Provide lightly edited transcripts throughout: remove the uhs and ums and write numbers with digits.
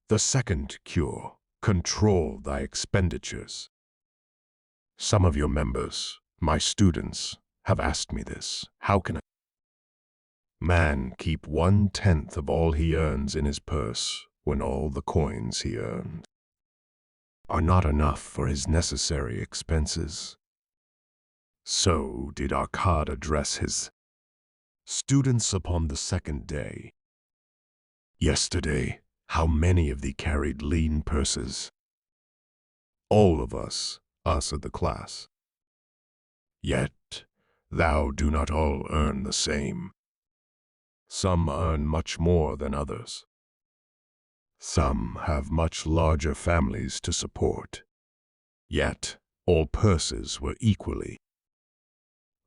The second cure, control thy expenditures. Some of your members, my students, have asked me this. How can a man keep 1/10 of all he earns in his purse when all the coins he earned are not enough for his necessary expenses? So did Arkad address his students upon the second day. Yesterday, how many of thee carried lean purses? All of us of the class. Yet thou do not all earn the same. Some earn much more than others. Some have much larger families to support. Yet all purses were equally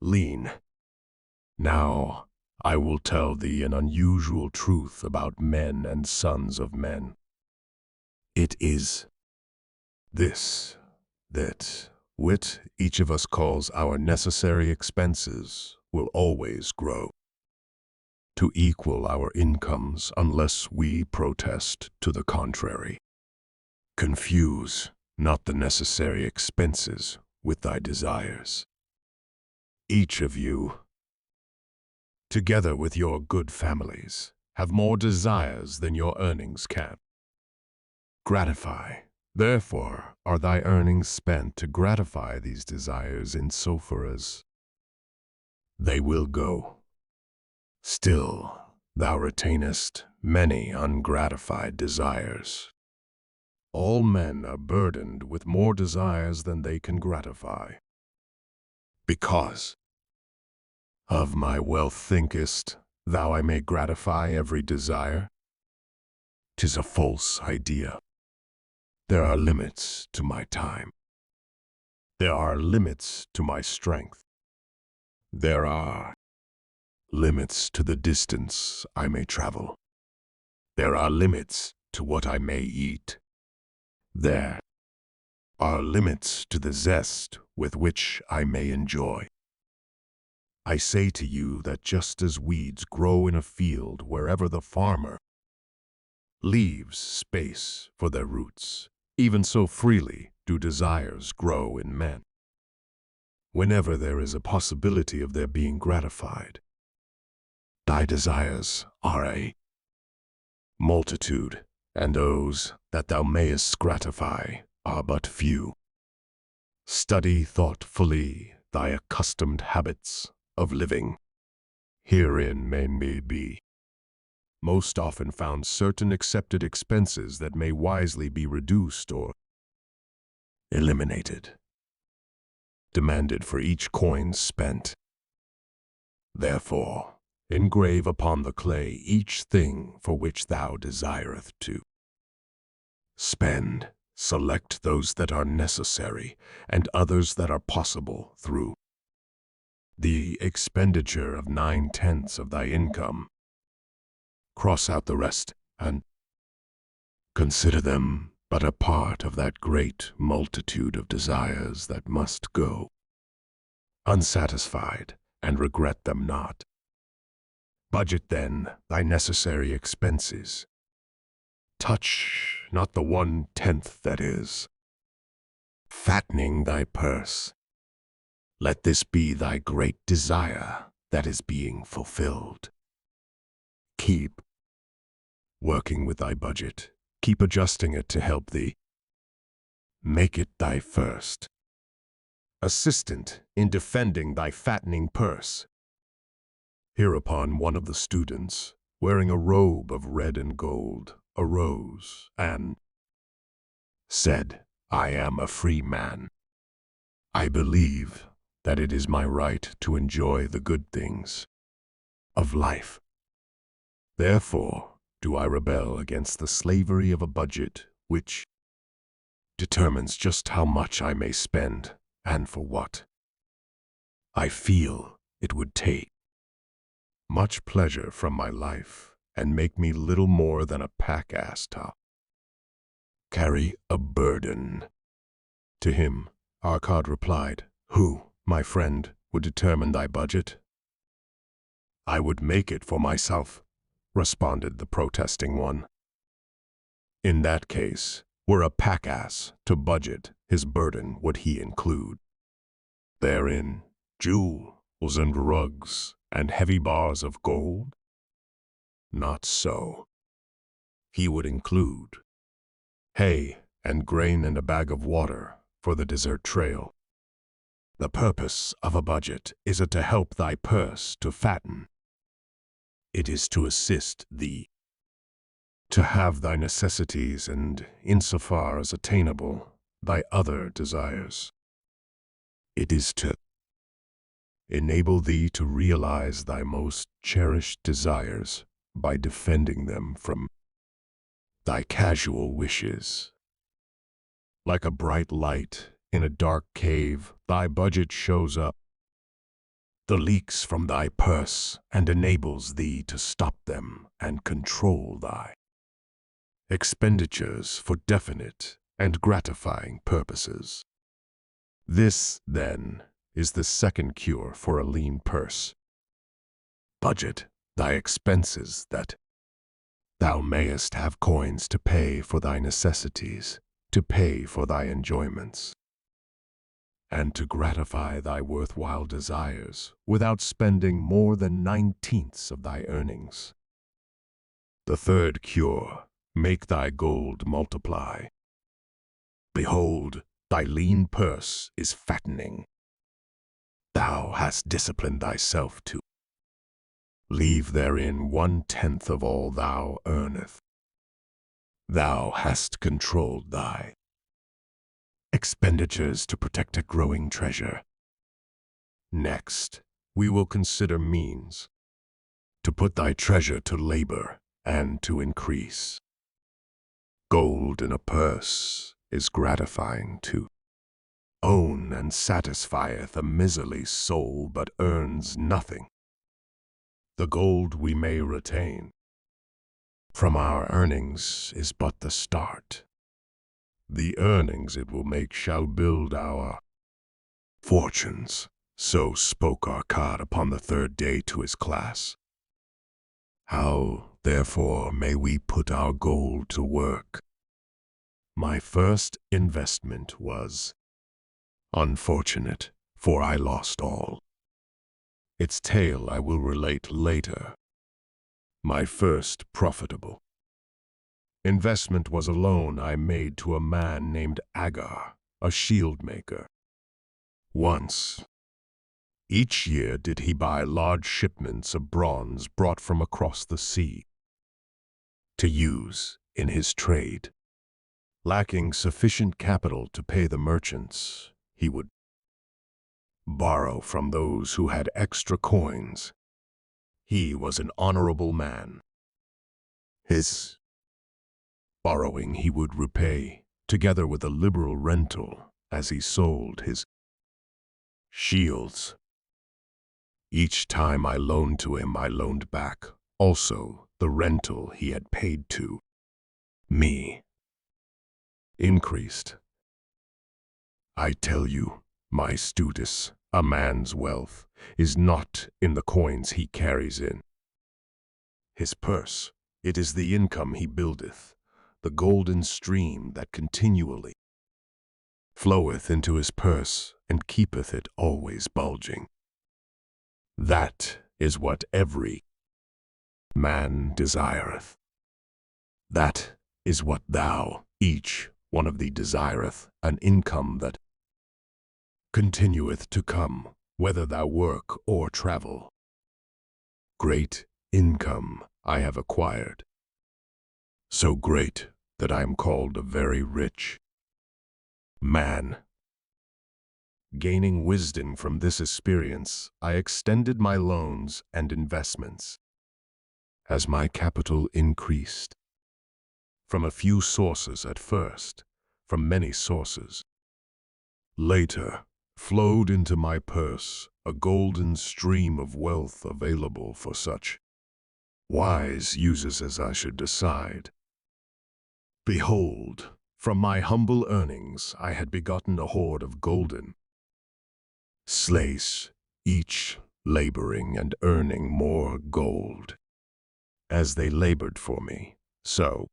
lean. Now I will tell thee an unusual truth about men and sons of men. It is this, that what each of us calls our necessary expenses will always grow to equal our incomes unless we protest to the contrary. Confuse not the necessary expenses with thy desires. Each of you, together with your good families, have more desires than your earnings can gratify. Therefore are thy earnings spent to gratify these desires insofar as they will go. Still, thou retainest many ungratified desires. All men are burdened with more desires than they can gratify. Because of my wealth thinkest thou I may gratify every desire? 'Tis a false idea. There are limits to my time. There are limits to my strength. There are limits to the distance I may travel. There are limits to what I may eat. There are limits to the zest with which I may enjoy. I say to you that just as weeds grow in a field wherever the farmer leaves space for their roots, even so freely do desires grow in men. Whenever there is a possibility of their being gratified, thy desires are a multitude, and those that thou mayest gratify are but few. Study thoughtfully thy accustomed habits of living. Herein may be most often found certain accepted expenses that may wisely be reduced or eliminated, demanded for each coin spent. Therefore, engrave upon the clay each thing for which thou desireth to spend. Select those that are necessary and others that are possible through the expenditure of 9/10 of thy income. Cross out the rest and consider them but a part of that great multitude of desires that must go unsatisfied, and regret them not. Budget then thy necessary expenses. Touch not the 1/10 that is fattening thy purse. Let this be thy great desire that is being fulfilled. Keep working with thy budget. Keep adjusting it to help thee. Make it thy first assistant in defending thy fattening purse. Hereupon one of the students, wearing a robe of red and gold, arose and said, I am a free man. I believe that it is my right to enjoy the good things of life. Therefore do I rebel against the slavery of a budget which determines just how much I may spend and for what. I feel it would take much pleasure from my life and make me little more than a pack-ass to carry a burden. To him, Arkad replied, Who, my friend, would determine thy budget? I would make it for myself, responded the protesting one. In that case, were a pack-ass to budget, his burden would he include. Therein, jewels and rugs and heavy bars of gold? Not so. He would include hay and grain and a bag of water for the desert trail. The purpose of a budget is to help thy purse to fatten. It is to assist thee to have thy necessities and, insofar as attainable, thy other desires. It is to enable thee to realize thy most cherished desires by defending them from thy casual wishes. Like a bright light in a dark cave, thy budget shows up, the leaks from thy purse, and enables thee to stop them and control thy expenditures for definite and gratifying purposes. This, then, is the second cure for a lean purse. Budget thy expenses that thou mayest have coins to pay for thy necessities, to pay for thy enjoyments, and to gratify thy worthwhile desires without spending more than 9/10 of thy earnings. The third cure, make thy gold multiply. Behold, thy lean purse is fattening. Thou hast disciplined thyself to leave therein 1/10 of all thou earnest. Thou hast controlled thy expenditures to protect a growing treasure. Next, we will consider means to put thy treasure to labor and to increase. Gold in a purse is gratifying to own and satisfieth a miserly soul, but earns nothing. The gold we may retain from our earnings is but the start. The earnings it will make shall build our fortunes. So spoke Arkad upon the third day to his class. How, therefore, may we put our gold to work? My first investment was unfortunate, for I lost all. Its tale I will relate later. My first profitable investment was a loan I made to a man named Agar, a shield maker. Once, each year did he buy large shipments of bronze brought from across the sea to use in his trade. Lacking sufficient capital to pay the merchants, he would borrow from those who had extra coins. He was an honorable man. His borrowing he would repay, together with a liberal rental, as he sold his shields. Each time I loaned to him, I loaned back also the rental he had paid to me. Increased. I tell you, my students, a man's wealth is not in the coins he carries in his purse. It is the income he buildeth, the golden stream that continually floweth into his purse and keepeth it always bulging. That is what every man desireth. That is what thou, each one of thee desireth, an income that continueth to come, whether thou work or travel. Great income I have acquired, so great that I am called a very rich man. Gaining wisdom from this experience, I extended my loans and investments. As my capital increased, from a few sources at first, from many sources, later flowed into my purse a golden stream of wealth available for such wise uses as I should decide. Behold, from my humble earnings I had begotten a hoard of golden slaves, each laboring and earning more gold. As they labored for me, so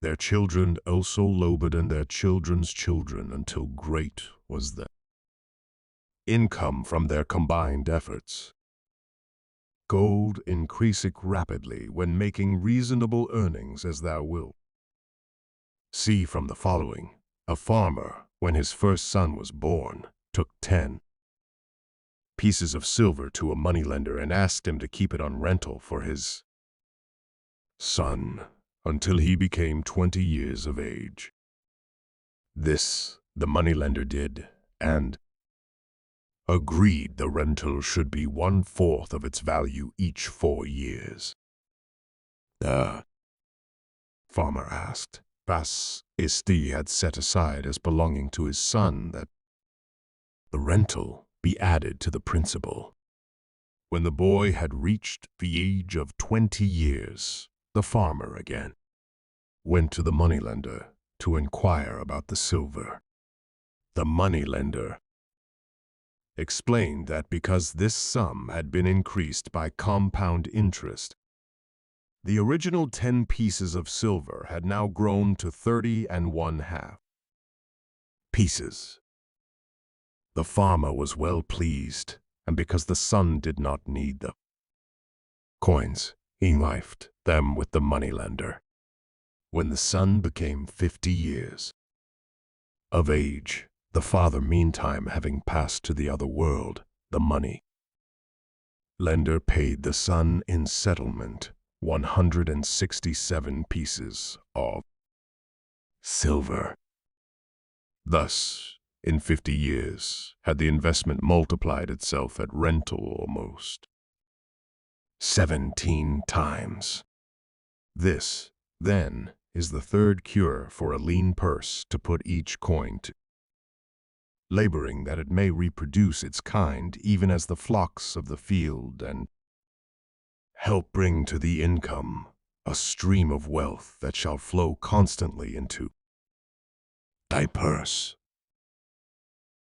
Their children also labored and their children's children until great was the income from their combined efforts. Gold increaseth rapidly when making reasonable earnings as thou wilt. See from the following. A farmer, when his first son was born, took 10 pieces of silver to a moneylender and asked him to keep it on rental for his son until he became 20 years of age. This the moneylender did, and agreed the rental should be 1/4 of its value each 4 years. The farmer asked, was he had set aside as belonging to his son, that the rental be added to the principal. When the boy had reached the age of 20 years, the farmer again went to the moneylender to inquire about the silver. The moneylender explained that because this sum had been increased by compound interest, the original 10 pieces of silver had now grown to 30 1/2 pieces. The farmer was well pleased, and because the son did not need the coins, he left them with the moneylender. When the son became 50 years of age, the father meantime having passed to the other world, the money lender paid the son in settlement 167 pieces of silver. Thus, in 50 years, had the investment multiplied itself at rental almost 17 times. This, then, is the third cure for a lean purse, to put each coin to laboring that it may reproduce its kind even as the flocks of the field, and help bring to the income a stream of wealth that shall flow constantly into thy purse.